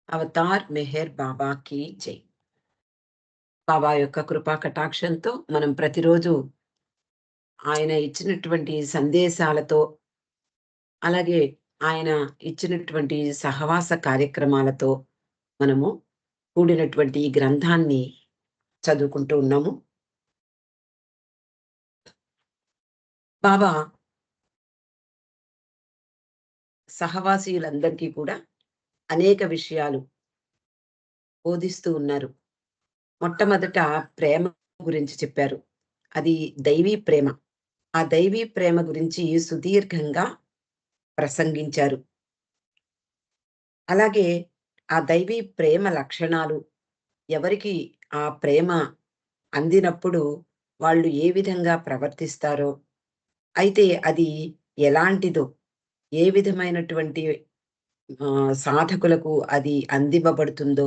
Avatar Meher బాబా key జై. బాబా యొక్క కృపా కటాక్షంతో మనం ప్రతిరోజు ఆయన ఇచ్చినటువంటి సందేశాలతో, అలాగే ఆయన ఇచ్చినటువంటి సహవాస కార్యక్రమాలతో మనము కూడినటువంటి ఈ గ్రంథాన్ని చదువుకుంటూ ఉన్నాము. బాబా సహవాసీయులందరికీ కూడా అనేక విషయాలు బోధిస్తూ ఉన్నారు. మొట్టమొదట ప్రేమ గురించి చెప్పారు. అది దైవీ ప్రేమ. ఆ దైవీ ప్రేమ గురించి సుదీర్ఘంగా ప్రసంగించారు. అలాగే ఆ దైవీ ప్రేమ లక్షణాలు, ఎవరికి ఆ ప్రేమ అందినప్పుడు వాళ్ళు ఏ విధంగా ప్రవర్తిస్తారో, అయితే అది ఎలాంటిదో, ఏ విధమైనటువంటి సాధకులకు అది అందివ్వబడుతుందో,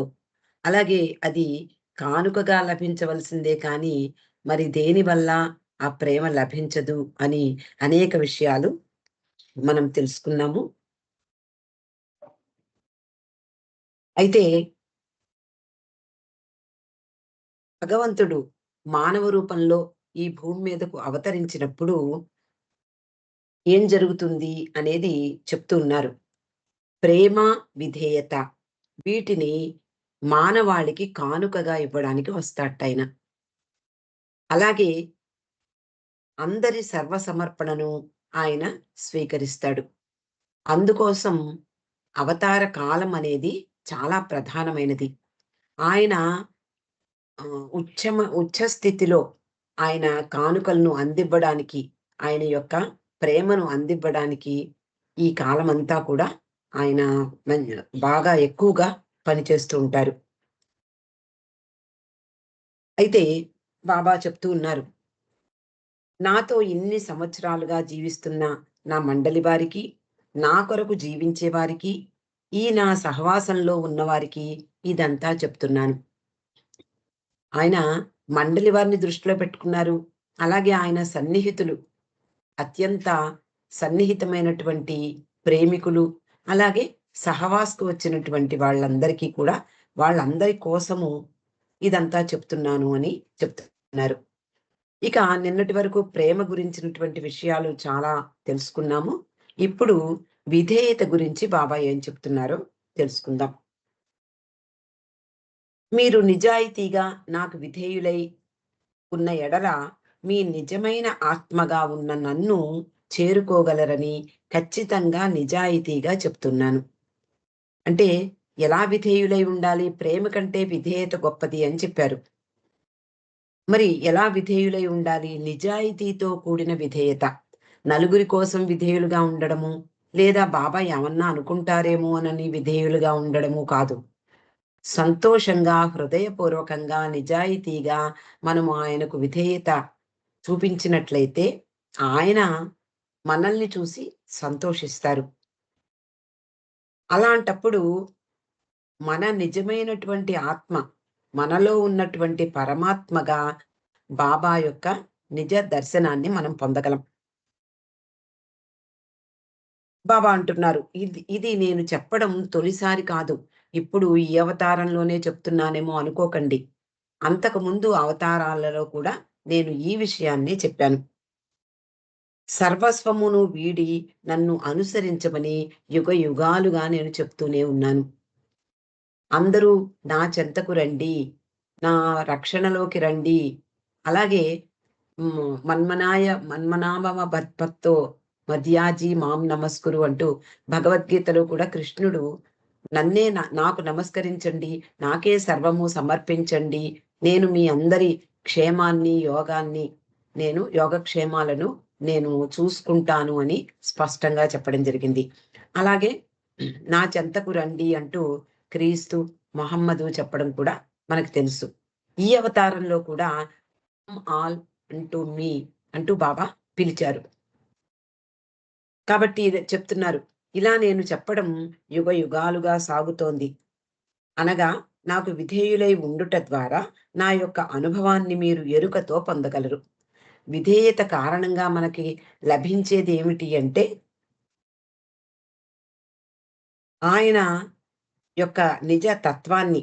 అలాగే అది కానుకగా లభించవలసిందే కానీ మరి దేనివల్ల ఆ ప్రేమ లభించదు అని అనేక విషయాలు మనం తెలుసుకున్నాము. అయితే భగవంతుడు మానవ రూపంలో ఈ భూమి మీదకు అవతరించినప్పుడు ఏం జరుగుతుంది అనేది చెప్తూ ఉన్నారు. ప్రేమ, విధేయత వీటిని మానవాళికి కానుకగా ఇవ్వడానికి వస్తాడటాయన. అలాగే అందరి సర్వసమర్పణను ఆయన స్వీకరిస్తాడు. అందుకోసం అవతార కాలం అనేది చాలా ప్రధానమైనది. ఆయన ఉచ్చ స్థితిలో ఆయన కానుకలను అందివ్వడానికి, ఆయన యొక్క ప్రేమను అందివ్వడానికి ఈ కాలమంతా కూడా ఆయన బాగా ఎక్కువగా పనిచేస్తూ ఉంటారు. అయితే బాబా చెప్తూ ఉన్నారు, నాతో ఇన్ని సంవత్సరాలుగా జీవిస్తున్న నా మండలి వారికి, నా కొరకు జీవించే వారికి, ఈ నా సహవాసంలో ఉన్నవారికి ఇదంతా చెప్తున్నాను. ఆయన మండలి వారిని దృష్టిలో పెట్టుకున్నారు. అలాగే ఆయన సన్నిహితులు, అత్యంత సన్నిహితమైనటువంటి ప్రేమికులు, అలాగే సహవాస్‌కు వచ్చినటువంటి వాళ్ళందరికీ కూడా, వాళ్ళందరి కోసము ఇదంతా చెప్తున్నాను అని చెప్తున్నారు. ఇక నిన్నటి వరకు ప్రేమ గురించినటువంటి విషయాలు చాలా తెలుసుకున్నాము. ఇప్పుడు విధేయత గురించి బాబా ఏం చెప్తున్నారో తెలుసుకుందాం. మీరు నిజాయితీగా నాకు విధేయులై ఉన్న ఎడల మీ నిజమైన ఆత్మగా ఉన్న నన్ను చేరుకోగలరని ఖచ్చితంగా నిజాయితీగా చెప్తున్నాను. అంటే ఎలా విధేయులై ఉండాలి? ప్రేమ కంటే విధేయత గొప్పది అని చెప్పారు. మరి ఎలా విధేయులై ఉండాలి? నిజాయితీతో కూడిన విధేయత. నలుగురి కోసం విధేయులుగా ఉండడము, లేదా బాబా ఏమన్నా అనుకుంటారేమో అనని విధేయులుగా ఉండడము కాదు. సంతోషంగా, హృదయపూర్వకంగా, నిజాయితీగా మనము ఆయనకు విధేయత చూపించినట్లయితే, ఆయన మనల్ని చూసి సంతోషిస్తారు. అలాంటప్పుడు మన నిజమైనటువంటి ఆత్మ, మనలో ఉన్నటువంటి పరమాత్మగా బాబా యొక్క నిజ దర్శనాన్ని మనం పొందగలం. బాబా అంటున్నారు, ఇది నేను చెప్పడం తొలిసారి కాదు. ఇప్పుడు ఈ అవతారంలోనే చెప్తున్నానేమో అనుకోకండి. అంతకుముందు అవతారాలలో కూడా నేను ఈ విషయాన్నే చెప్పాను. సర్వస్వమును వీడి నన్ను అనుసరించమని యుగాలుగా నేను చెప్తూనే ఉన్నాను. అందరూ నా చెంతకు రండి, నా రక్షణలోకి రండి. అలాగే మన్మనాభవ భక్తో మధ్యాజీ మాం నమస్కురు అంటూ భగవద్గీతలో కూడా కృష్ణుడు నన్నే నాకు నమస్కరించండి, నాకే సర్వము సమర్పించండి. నేను మీ అందరి క్షేమాన్ని, యోగక్షేమాలను నేను చూసుకుంటాను అని స్పష్టంగా చెప్పడం జరిగింది. అలాగే నా చెంతకు రండి అంటూ క్రీస్తు, మొహమ్మదు చెప్పడం కూడా మనకు తెలుసు. ఈ అవతారంలో కూడా ఆల్ అంటూ మీ అంటూ బాబా పిలిచారు. కాబట్టి చెప్తున్నారు, ఇలా నేను చెప్పడం యుగాలుగా సాగుతోంది. అనగా నాకు విధేయులై ఉండుట ద్వారా నా యొక్క అనుభవాన్ని మీరు ఎరుకతో పొందగలరు. విధేయత కారణంగా మనకి లభించేది ఏమిటి అంటే, ఆయన యొక్క నిజ తత్వాన్ని,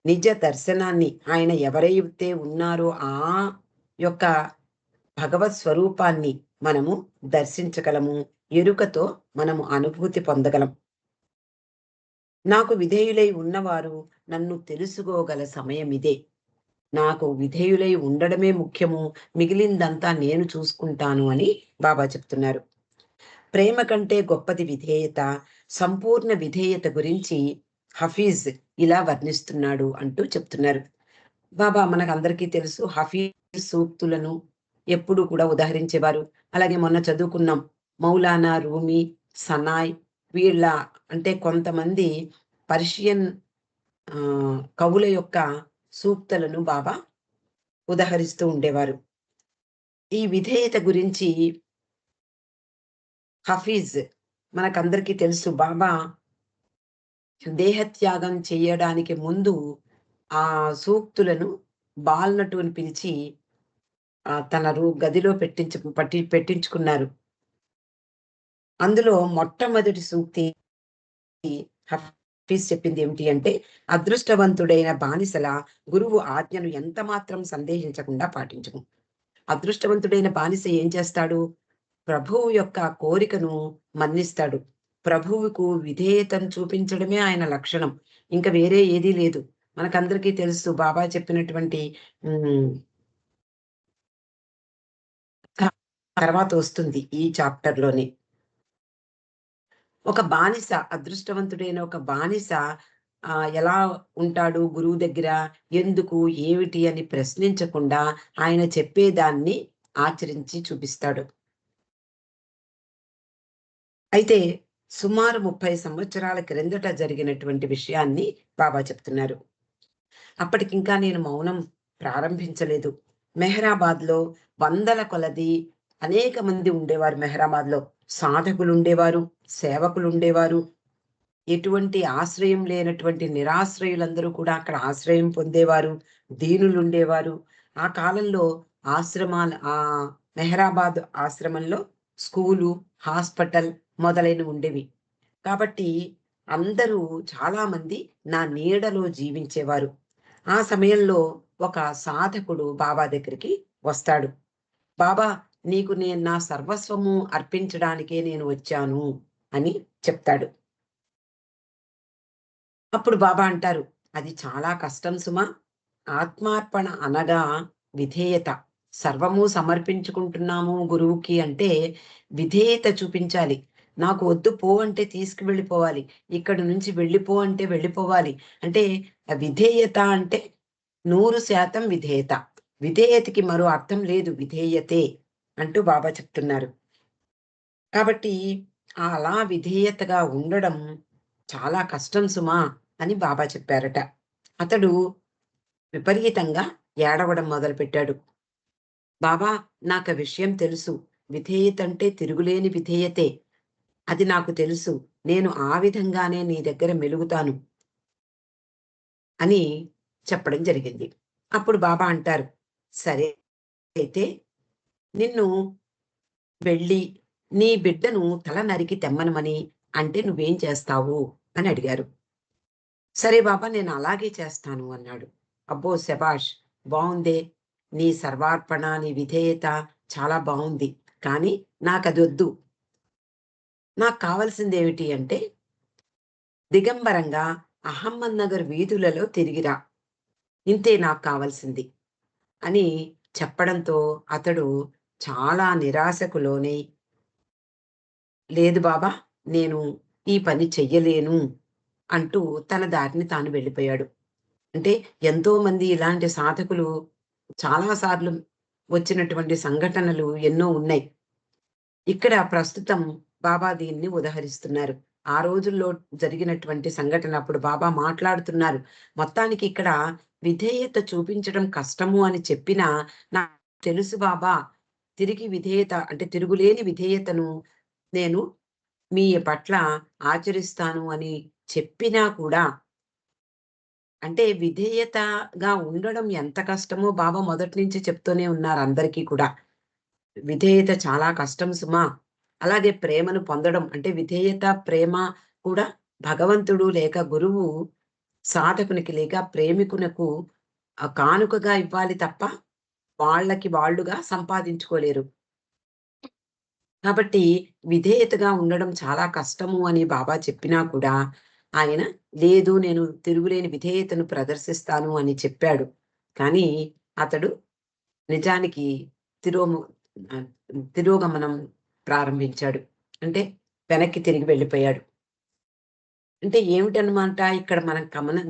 నిజ దర్శనాన్ని, ఆయన ఎవరైతే ఉన్నారో ఆ యొక్క భగవత్ స్వరూపాన్ని మనము దర్శించగలము. ఎరుకతో మనము అనుభూతి పొందగలం. నాకు విధేయులై ఉన్నవారు నన్ను తెలుసుకోగల సమయమిదే. నాకు విధేయులై ఉండడమే ముఖ్యము. మిగిలిందంతా నేను చూసుకుంటాను అని బాబా చెప్తున్నారు. ప్రేమ కంటే గొప్పది విధేయత. సంపూర్ణ విధేయత గురించి హఫీజ్ ఇలా వర్ణిస్తున్నాడు అంటూ చెప్తున్నారు. బాబా మనకందరికీ తెలుసు హఫీజ్ సూక్తులను ఎప్పుడూ కూడా ఉదహరించేవారు. అలాగే మొన్న చదువుకున్నాం మౌలానా రూమి, సనాయ్ వీళ్ళ అంటే కొంతమంది పర్షియన్ కవుల యొక్క సూక్తులను బాబా ఉదహరిస్తూ ఉండేవారు. ఈ విధేయత గురించి హఫీజ్ మనకందరికీ తెలుసు. బాబా దేహత్యాగం చేయడానికి ముందు ఆ సూక్తులను బాల్నటుని పిలిచి తన గదిలో పెట్టించుకున్నారు. అందులో మొట్టమొదటి సూక్తి హఫీజ్ చెప్పింది ఏమిటి అంటే, అదృష్టవంతుడైన బానిసల గురువు ఆజ్ఞను ఎంత మాత్రం సందేహించకుండా పాటించుము. అదృష్టవంతుడైన బానిస ఏం చేస్తాడు? ప్రభువు యొక్క కోరికను మన్నిస్తాడు. ప్రభువుకు విధేయతను చూపించడమే ఆయన లక్షణం. ఇంక వేరే ఏదీ లేదు. మనకందరికీ తెలుసు బాబా చెప్పినటువంటి తర్వాత వస్తుంది ఈ చాప్టర్‌లోనే. ఒక బానిస అదృష్టవంతుడైన ఒక బానిస ఎలా ఉంటాడు గురువు దగ్గర? ఎందుకు? ఏమిటి? అని ప్రశ్నించకుండా ఆయన చెప్పేదాన్ని ఆచరించి చూపిస్తాడు. అయితే సుమారు 30 సంవత్సరాల క్రిందట జరిగినటువంటి విషయాన్ని బాబా చెప్తున్నారు. అప్పటికింకా నేను మౌనం ప్రారంభించలేదు. మెహరాబాద్‌లో వందల కొలది అనేక మంది ఉండేవారు మెహరాబాద్‌లో. సాధకులుండేవారు, సేవకులుండేవారు. ఎటువంటి ఆశ్రయం లేనటువంటి నిరాశ్రయులందరూ కూడా అక్కడ ఆశ్రయం పొందేవారు. దీనులుండేవారు. ఆ కాలంలో మెహరాబాద్ ఆశ్రమంలో స్కూలు, హాస్పిటల్ మొదలైనవి ఉండేవి. కాబట్టి అందరూ చాలామంది నా నీడలో జీవించేవారు. ఆ సమయంలో ఒక సాధకుడు బాబా దగ్గరికి వస్తాడు. బాబా నీకు నేను నా సర్వస్వము అర్పించడానికే నేను వచ్చాను అని చెప్తాడు. అప్పుడు బాబా అంటారు, అది చాలా కష్టం సుమా. ఆత్మార్పణ అనగా విధేయత. సర్వము సమర్పించుకుంటున్నాము గురువుకి అంటే విధేయత చూపించాలి. నాకు వద్దు పో అంటే తీసుకువెళ్ళిపోవాలి. ఇక్కడి నుంచి వెళ్ళిపో అంటే వెళ్ళిపోవాలి. అంటే విధేయత అంటే 100% విధేయత. విధేయతకి మరో అర్థం లేదు. విధేయతే అంటూ బాబా చెప్తున్నారు. కాబట్టి అలా విధేయతగా ఉండడం చాలా కష్టం సుమా అని బాబా చెప్పారట. అతడు విపరీతంగా ఏడవడం మొదలుపెట్టాడు. బాబా నాకా విషయం తెలుసు. విధేయత అంటే తిరుగులేని విధేయతే. అది నాకు తెలుసు. నేను ఆ విధంగానే నీ దగ్గర మెలుగుతాను అని చెప్పడం జరిగింది. అప్పుడు బాబా అంటారు, సరే అయితే నిన్ను వెళ్ళి నీ బిడ్డను తల నరికి తెమ్మనమని అంటే నువ్వేం చేస్తావు అని అడిగారు. సరే బాబా నేను అలాగే చేస్తాను అన్నాడు. అబ్బో! శభాష్! బావుందే. నీ సర్వార్పణ, నీ విధేయత చాలా బావుంది. కానీ నాకదొద్దు. నాకు కావాల్సిందేమిటి అంటే దిగంబరంగా అహమ్మద్ నగర్ వీధులలో తిరిగిరా. ఇంతే నాకు కావాల్సింది అని చెప్పడంతో అతడు చాలా నిరాశకు లోనై, లేదు బాబా నేను ఈ పని చెయ్యలేను అంటూ తన దారిని తాను వెళ్ళిపోయాడు. అంటే ఎంతోమంది ఇలాంటి సాధకులు చాలా సార్లు వచ్చినటువంటి సంఘటనలు ఎన్నో ఉన్నాయి. ఇక్కడ ప్రస్తుతం బాబా దీన్ని ఉదహరిస్తున్నారు. ఆ రోజుల్లో జరిగినటువంటి సంఘటన అప్పుడు బాబా మాట్లాడుతున్నారు. మొత్తానికి ఇక్కడ విధేయత చూపించడం కష్టము అని చెప్పినా, నాకు తెలుసు బాబా తిరిగి విధేయత అంటే తిరుగులేని విధేయతను నేను మీ పట్ల ఆచరిస్తాను అని చెప్పినా కూడా అంటే విధేయతగా ఉండడం ఎంత కష్టమో బాబా మొదటి నుంచి చెప్తూనే ఉన్నారు అందరికీ కూడా. విధేయత చాలా కష్టం సుమా. అలాగే ప్రేమను పొందడం అంటే విధేయత, ప్రేమ కూడా భగవంతుడు లేక గురువు సాధకునికి లేక ప్రేమికునకు కానుకగా ఇవ్వాలి తప్ప వాళ్ళకి వాళ్ళుగా సంపాదించుకోలేరు. కాబట్టి విధేయతగా ఉండడం చాలా కష్టము అని బాబా చెప్పినా కూడా ఆయన లేదు, నేను తిరుగులేని విధేయతను ప్రదర్శిస్తాను అని చెప్పాడు. కానీ అతడు నిజానికి తిరోము ఆహ్, తిరోగమనం ప్రారంభించాడు. అంటే వెనక్కి తిరిగి వెళ్ళిపోయాడు. అంటే ఏమిటనమాట ఇక్కడ మనం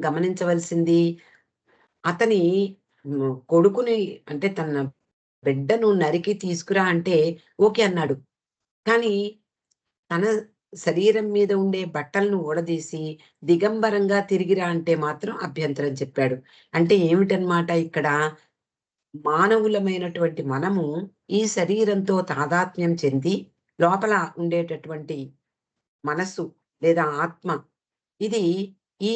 గమనించవలసింది, అతని కొడుకుని అంటే తన బిడ్డను నరికి తీసుకురా అంటే ఓకే అన్నాడు. కానీ తన శరీరం మీద ఉండే బట్టలను ఊడదీసి దిగంబరంగా తిరిగిరా అంటే మాత్రం అభ్యంతరం చెప్పాడు. అంటే ఏమిటనమాట ఇక్కడ, మానవులమైనటువంటి మనము ఈ శరీరంతో తాదాత్మ్యం చెంది లోపల ఉండేటటువంటి మనస్సు లేదా ఆత్మ, ఇది ఈ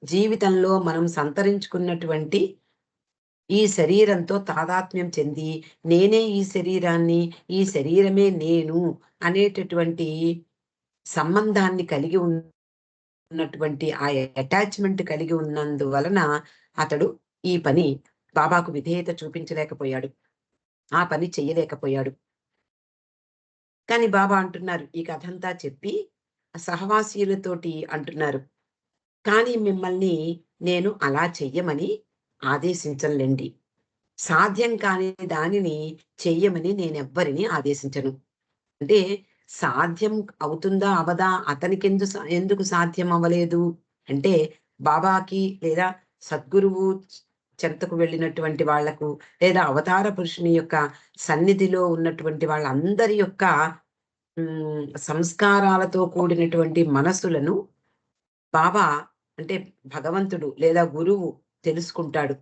జీవితంలో మనం సంతరించుకున్నటువంటి ఈ శరీరంతో తాదాత్మ్యం చెంది నేనే ఈ శరీరాన్ని, ఈ శరీరమే నేను అనేటటువంటి సంబంధాన్ని కలిగి ఉన్నటువంటి ఆ అటాచ్‌మెంట్ కలిగి ఉన్నందువలన అతడు ఈ పని బాబాకు విధేయత చూపించలేకపోయాడు. ఆ పని చెయ్యలేకపోయాడు. కానీ బాబా అంటున్నారు ఈ కథంతా చెప్పి సహవాసీయులతోటి అంటున్నారు. కానీ మిమ్మల్ని నేను అలా చెయ్యమని ఆదేశించనులెండి. సాధ్యం కాని దానిని చెయ్యమని నేనెవ్వరిని ఆదేశించను. అంటే సాధ్యం అవుతుందా? అవ్వదా? ఎందుకు సాధ్యం అవ్వలేదు? అంటే బాబాకి లేదా సద్గురువు చెంతకు వెళ్ళినటువంటి వాళ్లకు, లేదా అవతార పురుషుని యొక్క సన్నిధిలో ఉన్నటువంటి వాళ్ళందరి యొక్క సంస్కారాలతో కూడినటువంటి మనసులను బాబా అంటే భగవంతుడు లేదా గురువు తెలుసుకుంటాడు.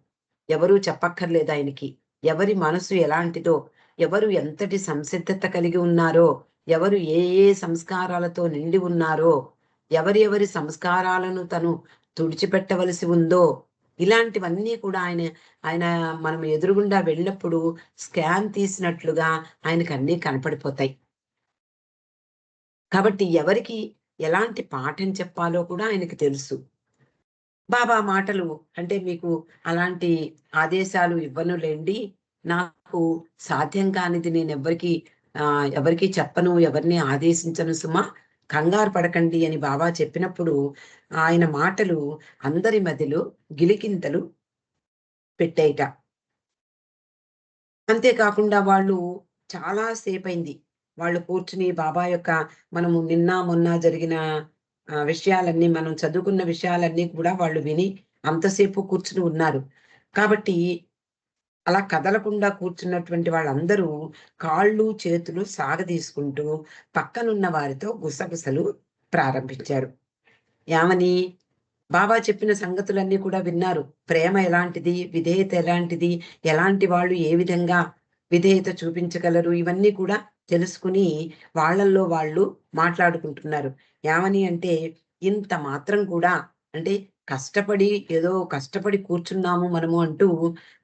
ఎవరు చెప్పక్కర్లేదు ఆయనకి. ఎవరి మనసు ఎలాంటిదో, ఎవరు ఎంతటి సంసిద్ధత కలిగి ఉన్నారో, ఎవరు ఏ ఏ సంస్కారాలతో నిండి ఉన్నారో, ఎవరి సంస్కారాలను తను తుడిచిపెట్టవలసి ఉందో, ఇలాంటివన్నీ కూడా ఆయన ఆయన మనం ఎదురుగుండా వెళ్ళినప్పుడు స్కాన్ తీసినట్లుగా ఆయనకన్నీ కనపడిపోతాయి. కాబట్టి ఎవరికి ఎలాంటి పాఠం చెప్పాలో కూడా ఆయనకి తెలుసు. బాబా మాటలు అంటే మీకు అలాంటి ఆదేశాలు ఇవ్వనులెండి. నాకు సాధ్యం కానిది నేనెవ్వరికీ ఎవరికీ చెప్పను, ఎవరిని ఆదేశించను సుమా! కంగారు పడకండి అని బాబా చెప్పినప్పుడు ఆయన మాటలు అందరి మధ్యలో గిలికింతలు పెట్టేయట. అంతే కాకుండా వాళ్ళు చాలా సేపయింది. వాళ్ళు కూర్చుని బాబా యొక్క మనము నిన్న, మొన్న జరిగిన విషయాలన్నీ మనం చదువుకున్న విషయాలన్నీ కూడా వాళ్ళు విని అంతసేపు కూర్చుని ఉన్నారు. కాబట్టి అలా కదలకుండా కూర్చున్నటువంటి వాళ్ళందరూ కాళ్ళు, చేతులు సాగదీసుకుంటూ పక్కనున్న వారితో గుసగుసలు ప్రారంభించారు. ఏమని? బాబా చెప్పిన సంగతులన్నీ కూడా విన్నారు. ప్రేమ ఎలాంటిది? విధేయత ఎలాంటిది? ఎలాంటి వాళ్ళు ఏ విధంగా విధేయత చూపించగలరు? ఇవన్నీ కూడా తెలుసుకుని వాళ్ళల్లో వాళ్ళు మాట్లాడుకుంటున్నారు. ఏమని అంటే, ఇంత మాత్రం కూడా అంటే కష్టపడి కూర్చున్నాము మనము అంటూ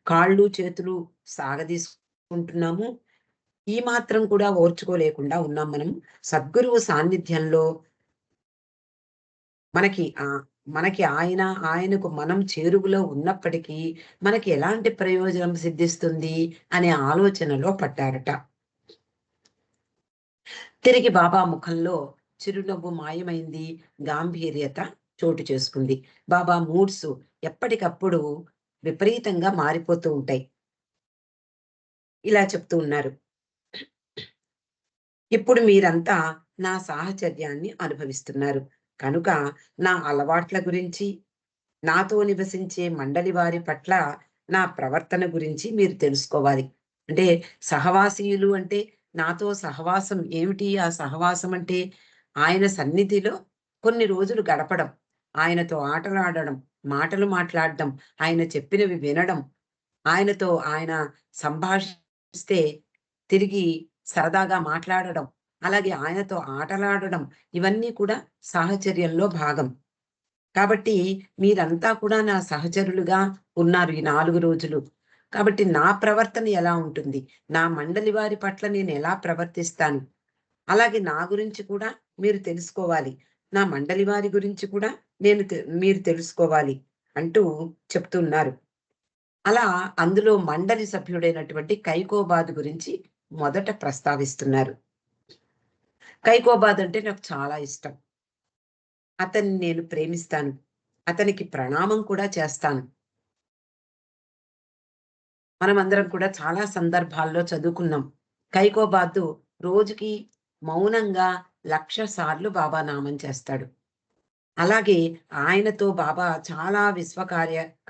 కాళ్ళు, చేతులు సాగదీసుకుంటున్నాము. ఈ మాత్రం కూడా ఓర్చుకోలేకుండా ఉన్నాం మనం. సద్గురువు సాన్నిధ్యంలో మనకి మనకి ఆయనకు మనం చేరువలో ఉన్నప్పటికీ మనకి ఎలాంటి ప్రయోజనం సిద్ధిస్తుంది అనే ఆలోచనలో పడ్డారట. తిరిగి బాబా ముఖంలో చిరునవ్వు మాయమైంది. గాంభీర్యత చోటు చేసుకుంది. బాబా మూడ్స్ ఎప్పటికప్పుడు విపరీతంగా మారిపోతూ ఉంటాయి. ఇలా చెప్తూ ఉన్నారు. ఇప్పుడు మీరంతా నా సాహచర్యాన్ని అనుభవిస్తున్నారు. కనుక నా అలవాట్ల గురించి, నాతో నివసించే మండలి వారి పట్ల నా ప్రవర్తన గురించి మీరు తెలుసుకోవాలి. అంటే సహవాసీయులు అంటే నాతో సహవాసం ఏమిటి? ఆ సహవాసం అంటే ఆయన సన్నిధిలో కొన్ని రోజులు గడపడం, ఆయనతో ఆటలాడడం, మాటలు మాట్లాడడం, ఆయన చెప్పినవి వినడం, ఆయన సంభాషిస్తే తిరిగి సరదాగా మాట్లాడడం, అలాగే ఆయనతో ఆటలాడడం, ఇవన్నీ కూడా సాహచర్యంలో భాగం. కాబట్టి మీరంతా కూడా నా సహచరులుగా ఉన్నారు ఈ 4 రోజులు. కాబట్టి నా ప్రవర్తన ఎలా ఉంటుంది? నా మండలి వారి పట్ల నేను ఎలా ప్రవర్తిస్తాను? అలాగే నా గురించి కూడా మీరు తెలుసుకోవాలి. నా మండలి వారి గురించి కూడా మీరు తెలుసుకోవాలి అంటూ చెప్తున్నారు. అలా అందులో మండలి సభ్యుడైనటువంటి కైకోబాద్ గురించి మొదట ప్రస్తావిస్తున్నారు. కైకోబాద్ అంటే నాకు చాలా ఇష్టం. అతన్ని నేను ప్రేమిస్తాను. అతనికి ప్రణామం కూడా చేస్తాను. మనమందరం కూడా చాలా సందర్భాల్లో చదువుకున్నాం. కైకోబాదు రోజుకి మౌనంగా 1,00,000 సార్లు బాబా నామం చేస్తాడు. అలాగే ఆయనతో బాబా చాలా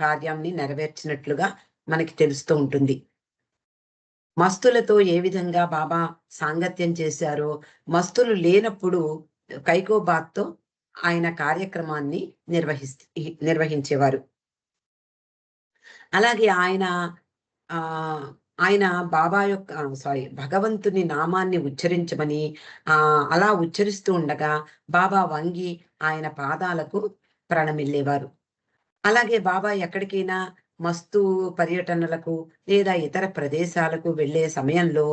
కార్యాన్ని నెరవేర్చినట్లుగా మనకి తెలుస్తూ ఉంటుంది. మస్తులతో ఏ విధంగా బాబా సాంగత్యం చేశారో, మస్తులు లేనప్పుడు కైకోబాద్‌తో ఆయన కార్యక్రమాన్ని నిర్వహించేవారు. అలాగే ఆహ్, ఆయన బాబా యొక్క భగవంతుని నామాన్ని ఉచ్చరించమని అలా ఉచ్చరిస్తూ ఉండగా బాబా వంగి ఆయన పాదాలకు ప్రణమిల్లేవారు. అలాగే బాబా ఎక్కడికైనా మస్తు పర్యటనలకు లేదా ఇతర ప్రదేశాలకు వెళ్ళే సమయంలో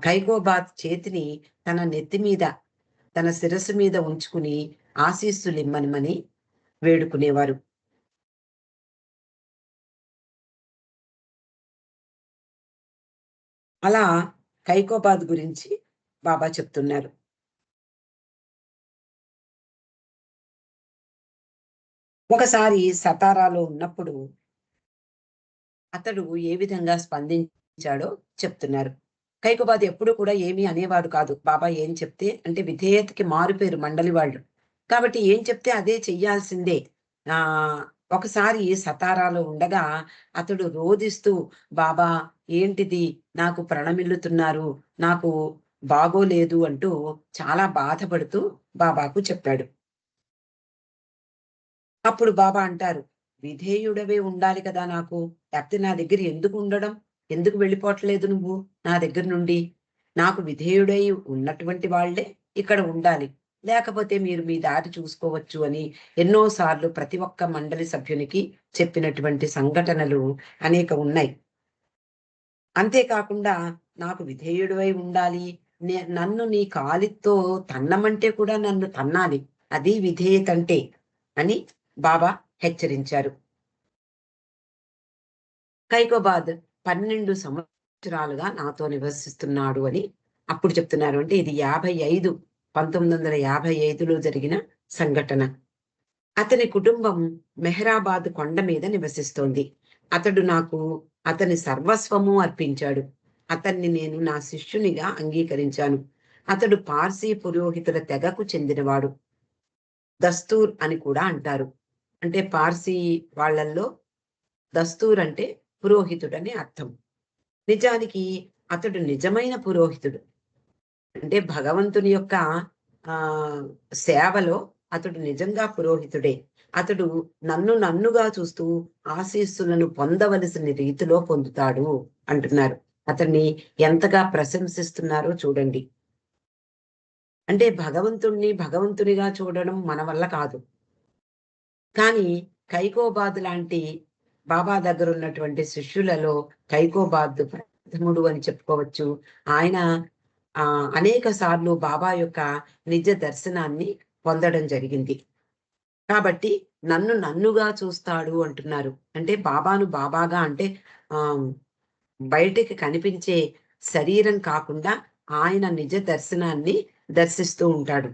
ఖైకోబాద్ చేతిని తన నెత్తి మీద, తన శిరస్సు మీద ఉంచుకుని ఆశీస్సులిమ్మనమని వేడుకునేవారు. అలా ఖైకోబాద్ గురించి బాబా చెప్తున్నారు. ఒకసారి సతారాలో ఉన్నప్పుడు అతడు ఏ విధంగా స్పందించాడో చెప్తున్నారు. కైకోబాద్ ఎప్పుడు కూడా ఏమీ అనేవాడు కాదు. బాబా ఏం చెప్తే అంటే విధేయతకి మారుపేరు మండలి వాళ్ళు. కాబట్టి ఏం చెప్తే అదే చెయ్యాల్సిందే. ఆహ్, ఒకసారి సతారాలో ఉండగా అతడు రోదిస్తూ, "బాబా ఏంటిది? నాకు ప్రణమిల్లుతున్నారు. నాకు బాగోలేదు" అంటూ చాలా బాధపడుతూ బాబాకు చెప్పాడు. అప్పుడు బాబా అంటారు, "విధేయుడవే ఉండాలి కదా నాకు. లేకపోతే నా దగ్గర ఎందుకు ఉండడం? ఎందుకు వెళ్ళిపోవట్లేదు నువ్వు నా దగ్గర నుండి? నాకు విధేయుడై ఉన్నటువంటి వాళ్ళే ఇక్కడ ఉండాలి. లేకపోతే మీరు మీ దారి చూసుకోవచ్చు" అని ఎన్నో సార్లు ప్రతి ఒక్క మండలి సభ్యునికి చెప్పినటువంటి సంఘటనలు అనేక ఉన్నాయి. అంతేకాకుండా నాకు విధేయుడివై ఉండాలి. నన్ను నీ కాలితో తన్నమంటే కూడా నన్ను తన్నాలి. అది విధేయతంటే అని బాబా హెచ్చరించారు. కైకోబాద్ 12 సంవత్సరాలుగా నాతో నివసిస్తున్నాడు అని అప్పుడు చెప్తున్నారు. అంటే ఇది 1955లో జరిగిన సంఘటన. అతని కుటుంబం మెహరాబాద్ కొండ మీద నివసిస్తోంది. అతడు నాకు అతని సర్వస్వము అర్పించాడు. అతన్ని నేను నా శిష్యునిగా అంగీకరించాను. అతడు పార్సీ పురోహితుల తెగకు చెందినవాడు. దస్తూర్ అని కూడా అంటారు. అంటే పార్సీ వాళ్ళల్లో దస్తూర్ అంటే పురోహితుడని అర్థం. నిజానికి అతడు నిజమైన పురోహితుడు. అంటే భగవంతుని యొక్క సేవలో అతడు నిజంగా పురోహితుడే. అతడు నన్నుగా చూస్తూ ఆశీస్సులను పొందవలసిన రీతిలో పొందుతాడు అంటున్నారు. అతన్ని ఎంతగా ప్రశంసిస్తున్నారో చూడండి. అంటే భగవంతునిగా చూడడం మన వల్ల కాదు. కానీ కైకోబాద్ లాంటి బాబా దగ్గరున్నటువంటి శిష్యులలో కైకోబాద్ ప్రథముడు అని చెప్పుకోవచ్చు. ఆయన అనేక సార్లు బాబా యొక్క నిజ దర్శనాన్ని పొందడం జరిగింది. కాబట్టి నన్నుగా చూస్తాడు అంటున్నారు. అంటే బాబాను బాబాగా అంటే ఆహ్, బయటికి కనిపించే శరీరం కాకుండా ఆయన నిజ దర్శనాన్ని దర్శిస్తూ ఉంటాడు.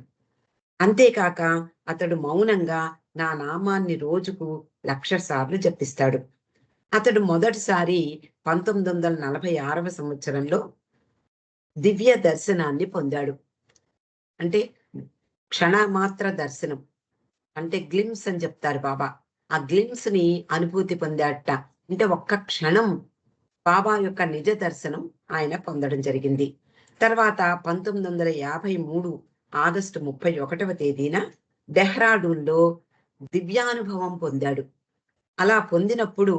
అంతేకాక అతడు మౌనంగా నా నామాన్ని రోజుకు 1,00,000 సార్లు జపిస్తాడు. అతడు మొదటిసారి 1946వ సంవత్సరంలో దివ్య దర్శనాన్ని పొందాడు. అంటే క్షణమాత్ర దర్శనం. అంటే గ్లిమ్స్ అని చెప్తారు బాబా. ఆ గ్లిమ్స్‌ని అనుభూతి పొందాడట. అంటే ఒక్క క్షణం బాబా యొక్క నిజ దర్శనం ఆయన పొందడం జరిగింది. తర్వాత 1953 ఆగస్టు 31వ తేదీన డెహ్రాడూన్‌లో దివ్యానుభవం పొందాడు. అలా పొందినప్పుడు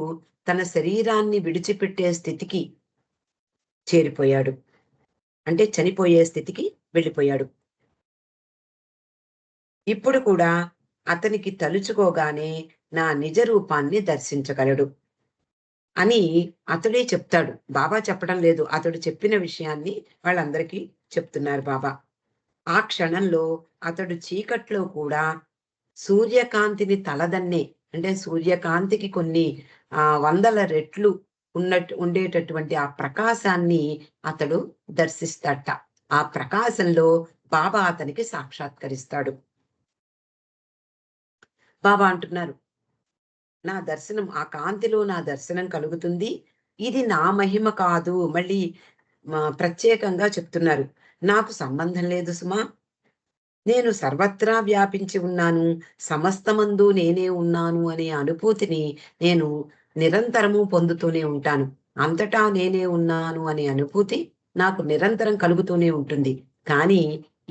తన శరీరాన్ని విడిచిపెట్టే స్థితికి చేరిపోయాడు. అంటే చనిపోయే స్థితికి వెళ్ళిపోయాడు. ఇప్పుడు కూడా అతనికి తలుచుకోగానే నా నిజ రూపాన్ని దర్శించగలడు అని అతడే చెప్తాడు. బాబా చెప్పడం లేదు. అతడు చెప్పిన విషయాన్ని వాళ్ళందరికీ చెప్తున్నారు బాబా. ఆ క్షణంలో అతడు చీకట్లో కూడా సూర్యకాంతిని తలదన్నే, అంటే సూర్యకాంతికి కొన్ని వందల రెట్లు ఉండేటటువంటి ఆ ప్రకాశాన్ని అతడు దర్శిస్తాడట. ఆ ప్రకాశంలో బాబా అతనికి సాక్షాత్కరిస్తాడు. బాబా అంటున్నారు, నా దర్శనం, ఆ కాంతిలో నా దర్శనం కలుగుతుంది. ఇది నా మహిమ కాదు. మళ్ళీ ప్రత్యేకంగా చెప్తున్నారు. నాకు సంబంధం లేదు సుమా. నేను సర్వత్రా వ్యాపించి ఉన్నాను. సమస్తమందు నేనే ఉన్నాను అనే అనుభూతిని నేను నిరంతరము పొందుతూనే ఉంటాను. అంతటా నేనే ఉన్నాను అనే అనుభూతి నాకు నిరంతరం కలుగుతూనే ఉంటుంది. కానీ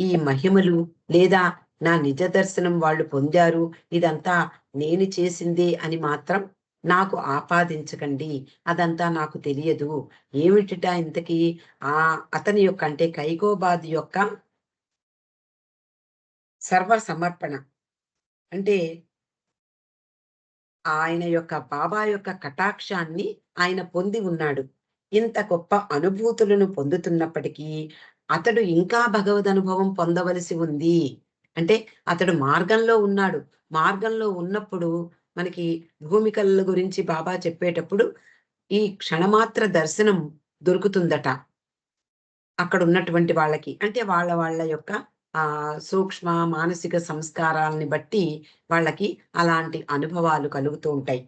ఈ మహిమలు లేదా నా నిజ దర్శనం వాళ్ళు పొందారు, ఇదంతా నేను చేసిందే అని మాత్రం నాకు ఆపాదించకండి. అదంతా నాకు తెలియదు. ఏమిటిట ఇంతకీ అతని యొక్క, అంటే కైకోబాద్ యొక్క సర్వ సమర్పణ. అంటే ఆయన యొక్క బాబా యొక్క కటాక్షాన్ని ఆయన పొంది ఉన్నాడు. ఇంత గొప్ప అనుభూతులను పొందుతున్నప్పటికీ అతడు ఇంకా భగవద్ అనుభవం పొందవలసి ఉంది. అంటే అతడు మార్గంలో ఉన్నాడు. మార్గంలో ఉన్నప్పుడు మనకి భూమికల గురించి బాబా చెప్పేటప్పుడు ఈ క్షణమాత్ర దర్శనం దొరుకుతుందట. అక్కడున్నటువంటి వాళ్ళకి. అంటే వాళ్ళ యొక్క సూక్ష్మ మానసిక సంస్కారాల్ని బట్టి వాళ్ళకి అలాంటి అనుభవాలు కలుగుతూ ఉంటాయి.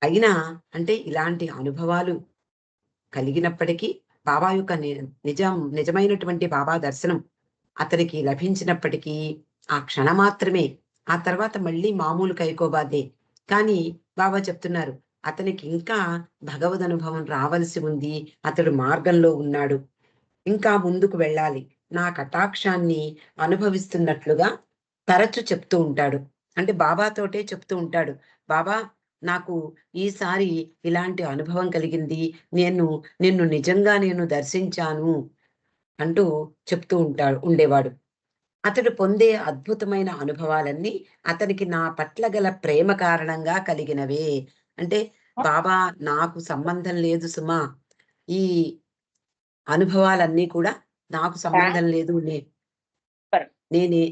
అయినా అంటే ఇలాంటి అనుభవాలు కలిగినప్పటికీ బాబా యొక్క నిజమైనటువంటి బాబా దర్శనం అతనికి లభించినప్పటికీ ఆ క్షణం మాత్రమే. ఆ తర్వాత మళ్ళీ మామూలు కైకోబాదే. కానీ బాబా చెప్తున్నారు, అతనికి ఇంకా భగవద్ అనుభవం రావలసి ఉంది. అతడు మార్గంలో ఉన్నాడు. ఇంకా ముందుకు వెళ్ళాలి. నా కటాక్షాన్ని అనుభవిస్తున్నట్లుగా తరచు చెప్తూ ఉంటాడు. అంటే బాబాతోటే చెప్తూ ఉంటాడు. బాబా, నాకు ఈసారి ఇలాంటి అనుభవం కలిగింది. నేను నిన్ను నిజంగా దర్శించాను అంటూ చెప్తూ ఉండేవాడు. అతడు పొందే అద్భుతమైన అనుభవాలన్నీ అతనికి నా పట్ల గల ప్రేమ కారణంగా కలిగినవే. అంటే బాబా, నాకు సంబంధం లేదు సుమా. ఈ అనుభవాలన్నీ కూడా నాకు సంబంధం లేదు. నేనే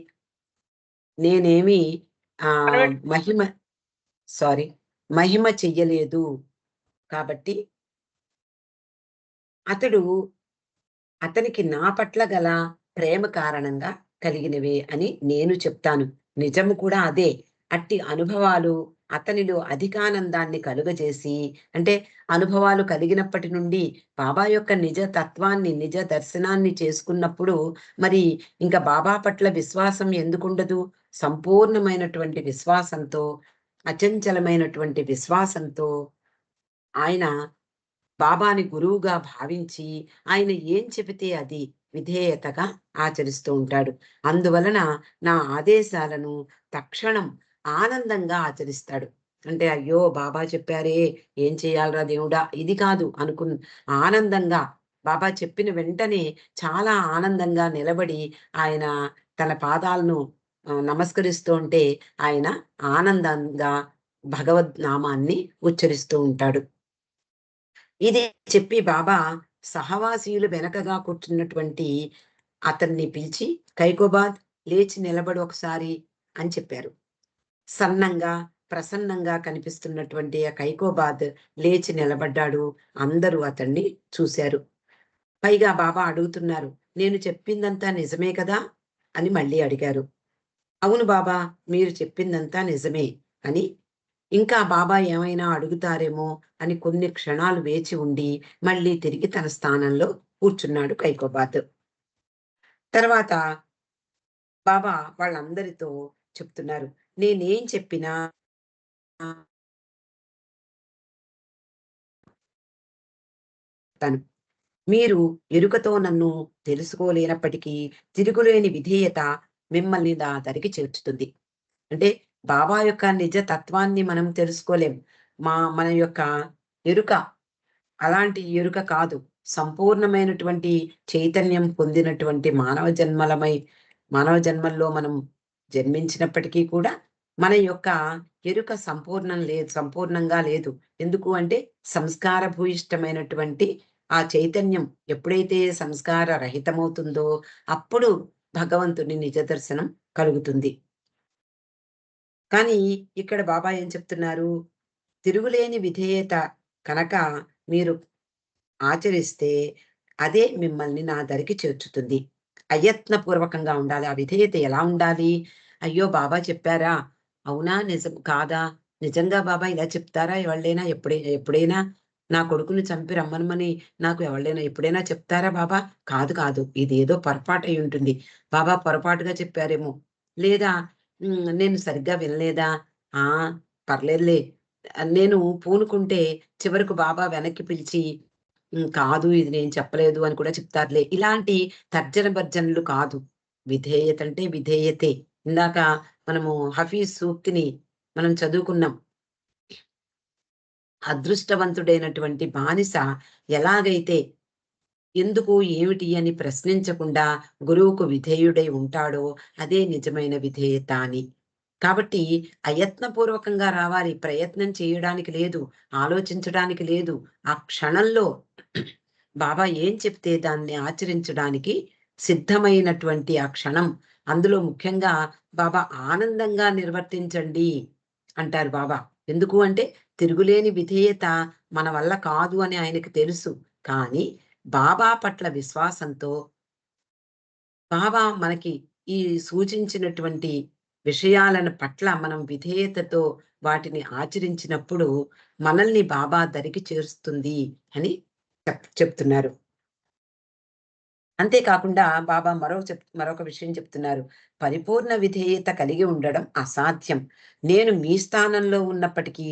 నేనేమి మహిమ సారీ మహిమ చెయ్యలేదు. కాబట్టి అతనికి నా పట్ల గల ప్రేమ కారణంగా కలిగినవే అని నేను చెప్తాను. నిజము కూడా అదే. అట్టి అనుభవాలు అతనిలో అధికానందాన్ని కలుగజేసి, అంటే అనుభవాలు కలిగినప్పటి నుండి బాబా యొక్క నిజ తత్వాన్ని, నిజ దర్శనాన్ని చేసుకున్నప్పుడు మరి ఇంకా బాబా పట్ల విశ్వాసం ఎందుకుండదు? సంపూర్ణమైనటువంటి విశ్వాసంతో, అచంచలమైనటువంటి విశ్వాసంతో ఆయన బాబాని గురువుగా భావించి ఆయన ఏం చెబితే అది విధేయతగా ఆచరిస్తూ ఉంటాడు. అందువలన నా ఆదేశాలను తక్షణం ఆనందంగా ఆచరిస్తాడు. అంటే అయ్యో బాబా చెప్పారే, ఏం చేయాలరా దేవుడా, ఇది కాదు ఆనందంగా బాబా చెప్పిన వెంటనే చాలా ఆనందంగా నిలబడి ఆయన తన పాదాలను నమస్కరిస్తూ ఉంటే ఆయన ఆనందంగా భగవద్ నామాన్ని ఉచ్చరిస్తూ ఉంటాడు. ఇది చెప్పి బాబా సహవాసీయులు వెనకగా కూర్చున్నటువంటి అతన్ని పిలిచి, కైకోబాద్, లేచి నిలబడు ఒకసారి అని చెప్పారు. సన్నంగా, ప్రసన్నంగా కనిపిస్తున్నటువంటి ఆ కైకోబాద్ లేచి నిలబడ్డాడు. అందరూ అతన్ని చూశారు. పైగా బాబా అడుగుతున్నారు, నేను చెప్పిందంతా నిజమే కదా అని మళ్ళీ అడిగారు. అవును బాబా, మీరు చెప్పిందంతా నిజమే అని. ఇంకా బాబా ఏమైనా అడుగుతారేమో అని కొన్ని క్షణాలు వేచి ఉండి మళ్ళీ తిరిగి తన స్థానంలో కూర్చున్నాడు కైకోబాద్. తర్వాత బాబా వాళ్ళందరితో చెప్తున్నారు, నేనేం చెప్పినా తను మీరు ఎరుకతో నన్ను తెలుసుకోలేనప్పటికీ తిరుగులేని విధేయత మిమ్మల్ని నా దరికి చేర్చుతుంది. అంటే బాబా యొక్క నిజ తత్వాన్ని మనం తెలుసుకోలేం. మన యొక్క ఎరుక అలాంటి ఎరుక కాదు. సంపూర్ణమైనటువంటి చైతన్యం పొందినటువంటి మానవ జన్మల్లో మనం జన్మించినప్పటికీ కూడా మన యొక్క ఎరుక సంపూర్ణంగా లేదు. ఎందుకు అంటే సంస్కార భూయిష్టమైనటువంటి ఆ చైతన్యం ఎప్పుడైతే సంస్కార రహితమవుతుందో అప్పుడు భగవంతుని నిజ దర్శనం కలుగుతుంది. కానీ ఇక్కడ బాబా ఏం చెప్తున్నారు? తిరుగులేని విధేయత కనక మీరు ఆచరిస్తే అదే మిమ్మల్ని నా దరికి చేర్చుతుంది. అయత్నపూర్వకంగా ఉండాలి. ఆ విధేయత ఎలా ఉండాలి? అయ్యో! బాబా చెప్పారా? అవునా? నిజం కాదా? నిజంగా బాబా ఇలా చెప్తారా ఎవళ్ళైనా? ఎప్పుడైనా నా కొడుకుని చంపి రమ్మనమని నాకు ఎవళ్ళైనా ఎప్పుడైనా చెప్తారా బాబా? కాదు, కాదు. ఇదేదో పొరపాటై ఉంటుంది. బాబా పొరపాటుగా చెప్పారేమో! లేదా నేను సరిగ్గా వినలేదా? ఆ! పర్లేదులే. నేను పూనుకుంటే చివరకు బాబా వెనక్కి పిలిచి కాదు ఇది నేను చెప్పలేదు అని కూడా చెప్తారులే. ఇలాంటి తర్జన భర్జనలు కాదు. విధేయత అంటే విధేయతే. ఇందాక మనము హఫీజ్ సూక్తిని మనం చదువుకున్నాం. అదృష్టవంతుడైనటువంటి బానిస ఎలాగైతే ఎందుకు, ఏమిటి అని ప్రశ్నించకుండా గురువుకు విధేయుడై ఉంటాడో అదే నిజమైన విధేయత అని. కాబట్టి అయత్నపూర్వకంగా రావాలి. ప్రయత్నం చేయడానికి లేదు. ఆలోచించడానికి లేదు. ఆ క్షణంలో బాబా ఏం చెప్తే దాన్ని ఆచరించడానికి సిద్ధమైనటువంటి ఆ క్షణం. అందులో ముఖ్యంగా బాబా ఆనందంగా నిర్వర్తించండి అంటారు బాబా. ఎందుకు అంటే తిరుగులేని విధేయత మన వల్ల కాదు అని ఆయనకి తెలుసు. కానీ బాబా పట్ల విశ్వాసంతో బాబా మనకి ఈ సూచించినటువంటి విషయాలను పట్ల మనం విధేయతతో వాటిని ఆచరించినప్పుడు మనల్ని బాబా దరికి చేరుస్తుంది అని చెప్తున్నారు. అంతేకాకుండా బాబా మరొక విషయం చెప్తున్నారు. పరిపూర్ణ విధేయత కలిగి ఉండడం అసాధ్యం. నేను మీ స్థానంలో ఉన్నప్పటికీ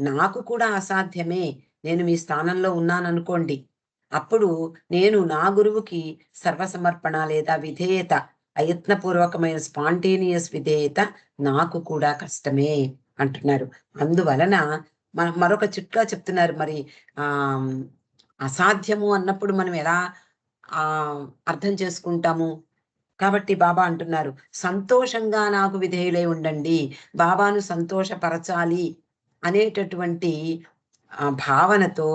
నాకు కూడా అసాధ్యమే. నేను మీ స్థానంలో ఉన్నాననుకోండి. అప్పుడు నేను నా గురువుకి సర్వసమర్పణ లేదా విధేయత, అయత్నపూర్వకమైన స్పాంటేనియస్ విధేయత నాకు కూడా కష్టమే అంటున్నారు. అందువలన మరొక చిట్కా చెప్తున్నారు మరి. ఆహ్, అసాధ్యము అన్నప్పుడు మనం ఎలా అర్థం చేసుకుంటాము? కాబట్టి బాబా అంటున్నారు, సంతోషంగా నాకు విధేయులై ఉండండి. బాబాను సంతోషపరచాలి అనేటటువంటి భావనతో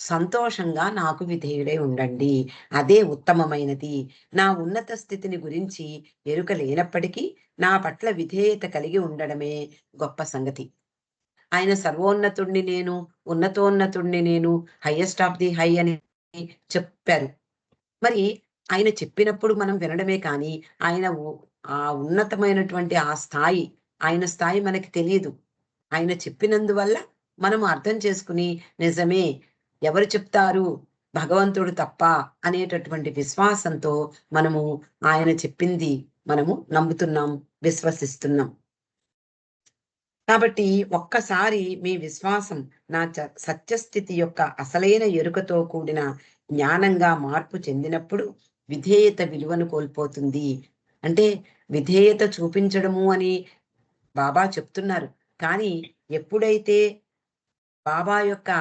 సంతోషంగా నాకు విధేయుడై ఉండండి. అదే ఉత్తమమైనది. నా ఉన్నత స్థితిని గురించి ఎరుక లేనప్పటికీ నా పట్ల విధేయత కలిగి ఉండడమే గొప్ప సంగతి. ఆయన సర్వోన్నతుడిని నేను, ఉన్నతోన్నతుడిని నేను, హైయెస్ట్ ఆఫ్ ది హై అని చెప్పారు. మరి ఆయన చెప్పినప్పుడు మనం వినడమే కానీ, ఆయన ఉన్నతమైనటువంటి ఆ స్థాయి, ఆయన స్థాయి మనకి తెలీదు. ఆయన చెప్పినందువల్ల మనం అర్థం చేసుకుని, నిజమే ఎవరు చెప్తారు? భగవంతుడు తప్ప అనేటటువంటి విశ్వాసంతో మనము ఆయన చెప్పింది మనము నమ్ముతున్నాం, విశ్వసిస్తున్నాం. కాబట్టి ఒక్కసారి మీ విశ్వాసం నా సత్యస్థితి యొక్క అసలైన ఎరుకతో కూడిన జ్ఞానంగా మార్పు చెందినప్పుడు విధేయత విలువను కోల్పోతుంది. అంటే విధేయత చూపించడము అని బాబా చెప్తున్నారు. కానీ ఎప్పుడైతే బాబా యొక్క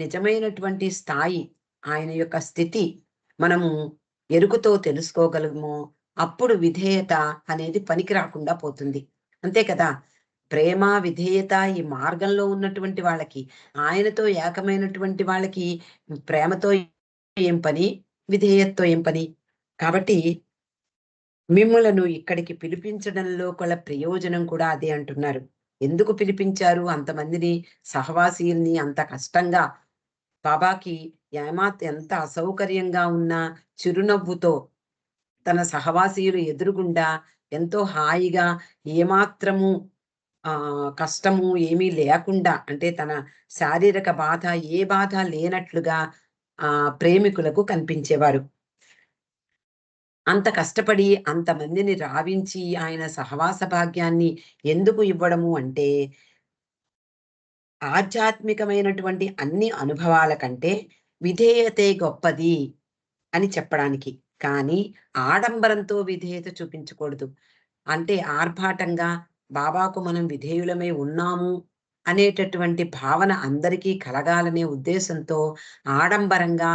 నిజమైనటువంటి స్థాయి, ఆయన యొక్క స్థితి మనము ఎరుకతో తెలుసుకోగలమో, అప్పుడు విధేయత అనేది పనికి రాకుండా పోతుంది. అంతే కదా! ప్రేమ, విధేయత ఈ మార్గంలో ఉన్నటువంటి వాళ్ళకి, ఆయనతో ఏకమైనటువంటి వాళ్ళకి ప్రేమతో ఏం పని? విధేయతతో ఏం పని? కాబట్టి మిమ్ములను ఇక్కడికి పిలిపించడంలో కల ప్రయోజనం కూడా అదే అంటున్నారు. ఎందుకు పిలిపించారు అంతమందిని, సహవాసీల్ని అంత కష్టంగా? బాబాకి ఎంత అసౌకర్యంగా ఉన్నా చిరునవ్వుతో తన సహవాసీయులు ఎదురుగుండా ఎంతో హాయిగా ఏమాత్రము కష్టము ఏమీ లేకుండా అంటే తన శారీరక బాధ ఏ బాధ లేనట్లుగా ప్రేమికులకు కనిపించేవారు. అంత కష్టపడి అంతమందిని రావించి ఆయన సహవాస భాగ్యాన్ని ఎందుకు ఇవ్వడము అంటే, ఆధ్యాత్మికమైనటువంటి అన్ని అనుభవాల కంటే విధేయతే గొప్పది అని చెప్పడానికి. కానీ ఆడంబరంతో విధేయత చూపించకూడదు. అంటే ఆర్భాటంగా బాబాకు మనం విధేయులమై ఉన్నాము అనేటటువంటి భావన అందరికీ కలగాలనే ఉద్దేశంతో ఆడంబరంగా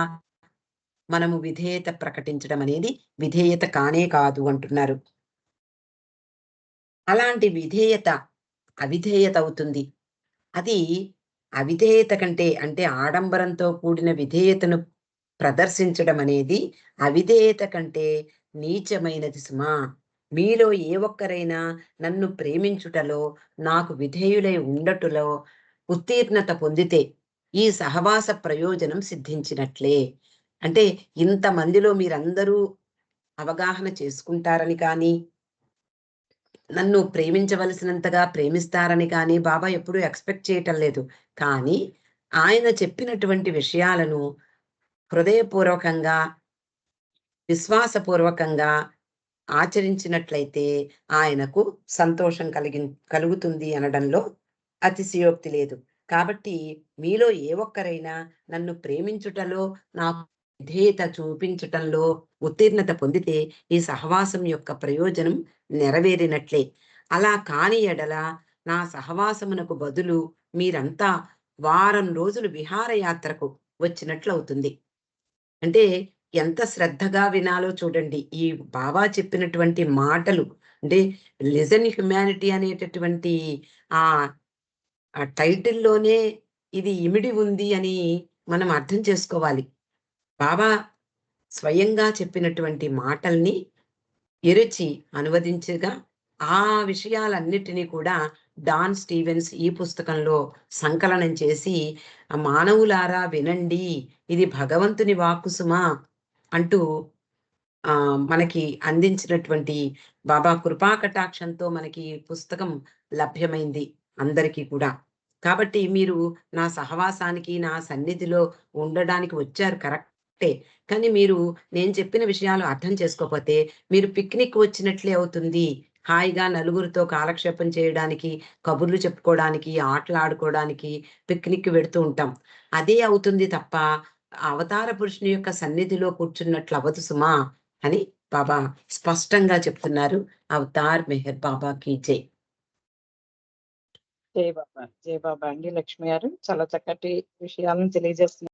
మనము విధేయత ప్రకటించడం అనేది విధేయత కానే కాదు అంటున్నారు. అలాంటి విధేయత అవిధేయత అవుతుంది. అది అవిధేయత కంటే అంటే ఆడంబరంతో కూడిన విధేయతను ప్రదర్శించడం అనేది అవిధేయత కంటే నీచమైనది సుమా. మీలో ఏ ఒక్కరైనా నన్ను ప్రేమించుటలో, నాకు విధేయులై ఉండటులో ఉత్తీర్ణత పొందితే ఈ సహవాస ప్రయోజనం సిద్ధించినట్లే. అంటే ఇంతమందిలో మీరందరూ అవగాహన చేసుకుంటారని కానీ, నన్ను ప్రేమించవలసినంతగా ప్రేమిస్తారని కానీ బాబా ఎప్పుడూ ఎక్స్‌పెక్ట్ చేయటం లేదు. కానీ ఆయన చెప్పినటువంటి విషయాలను హృదయపూర్వకంగా, విశ్వాసపూర్వకంగా ఆచరించినట్లయితే ఆయనకు సంతోషం కలుగుతుంది అనడంలో అతిశయోక్తి లేదు. కాబట్టి మీలో ఏ ఒక్కరైనా నన్ను ప్రేమించుటలో, నాకు విధేయత చూపించటంలో ఉత్తీర్ణత పొందితే ఈ సహవాసం యొక్క ప్రయోజనం నెరవేరినట్లే. అలా కాని ఎడల నా సహవాసమునకు బదులు మీరంతా వారం రోజులు విహారయాత్రకు వచ్చినట్లవుతుంది. అంటే ఎంత శ్రద్ధగా వినాలో చూడండి. ఈ బాబా చెప్పినటువంటి మాటలు అంటే లిజన్ హ్యుమానిటీ అనేటటువంటి ఆహ్, ఆ టైటిల్‌లోనే ఇది ఇమిడి ఉంది అని మనం అర్థం చేసుకోవాలి. బాబా స్వయంగా చెప్పినటువంటి మాటల్ని ఇరచి అనువదించగా ఆ విషయాలన్నిటినీ కూడా డాన్ స్టీవెన్స్ ఈ పుస్తకంలో సంకలనం చేసి మానవులారా వినండి, ఇది భగవంతుని వాక్కు సుమా అంటూ మనకి అందించినటువంటి బాబా కృపా కటాక్షంతో మనకి పుస్తకం లభ్యమైంది అందరికీ కూడా. కాబట్టి మీరు నా సహవాసానికి, నా సన్నిధిలో ఉండడానికి వచ్చారు కరెక్టే. కానీ మీరు నేను చెప్పిన విషయాలు అర్థం చేసుకోకపోతే మీరు పిక్నిక్ వచ్చినట్లే అవుతుంది. హాయిగా నలుగురితో కాలక్షేపం చేయడానికి, కబుర్లు చెప్పుకోవడానికి, ఆటలాడుకోవడానికి పిక్నిక్ వెడుతూ ఉంటాం. అదే అవుతుంది తప్ప అవతార పురుషుని యొక్క సన్నిధిలో కూర్చున్నట్లు అవ్వదు సుమా అని బాబా స్పష్టంగా చెప్తున్నారు. అవతార్ మెహర్ బాబాకి జై. జై బాబా. జై బాబా అండి. లక్ష్మి గారు చాలా చక్కటి విషయాలను తెలియజేస్తున్నారు.